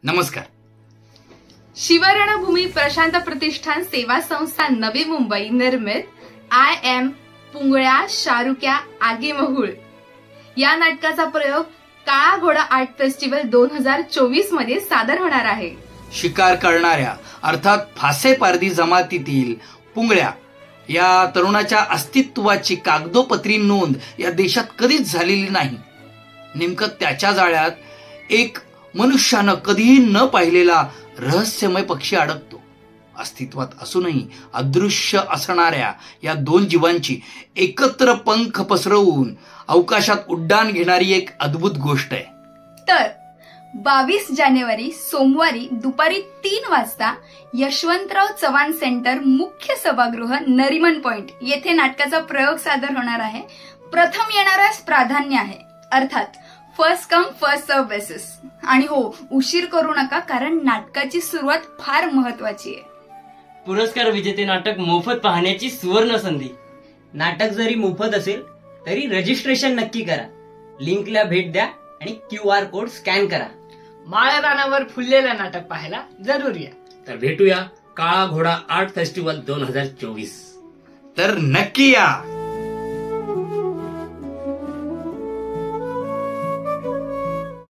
नमस्कार. शिवरणभूमी प्रशांत प्रतिष्ठान सेवा संस्था नवी मुंबई निर्मित आय एम पुंगळ्या शारुक्या आगी महुळ या नाटकाचा प्रयोग काळा घोडा आर्ट फेस्टिवल 2024 मध्ये सादर होणार आहे. शिकार करणाऱ्या अर्थात फासे पारधी जमातीतील पुंगळ्या या तरुणाच्या अस्तित्वाची कागदोपत्री नोंद या देशात कधीच झालेली नाही. नेमकं त्याच्या जाळ्यात एक मनुष्यानं कधीही न पाहिलेला रहस्यमय पक्षी अडकतो. अस्तित्वात असूनही अदृश्य असणाऱ्या या दोन जीवांची एकत्र पंख पसरवून अवकाशात उड्डाण घेणारी एक अद्भुत गोष्ट आहे. तर 22 जानेवारी सोमवारी दुपारी 3 वाजता यशवंतराव चव्हाण सेंटर मुख्य सभागृह नरिमन पॉइंट येथे नाटकाचा प्रयोग सादर होणार आहे. प्रथम येणाऱ्यास प्राधान्य आहे, अर्थात first come first serve basis. आणि हो, उशीर करू नका, कारण नाटकाची सुरुवात फार महत्वाची आहे. पुरस्कार विजेते नाटक मोफत पाहण्याची सुवर्ण संधी. नाटक जरी मोफत असेल तरी रजिस्ट्रेशन नक्की करा. लिंकला भेट द्या आणि QR कोड स्कॅन करा. माळरानावर फुललेलं नाटक पाहायला जरूर या. तर भेटूया काळा घोडा आर्ट फेस्टिवल 2024. तर नक्की या.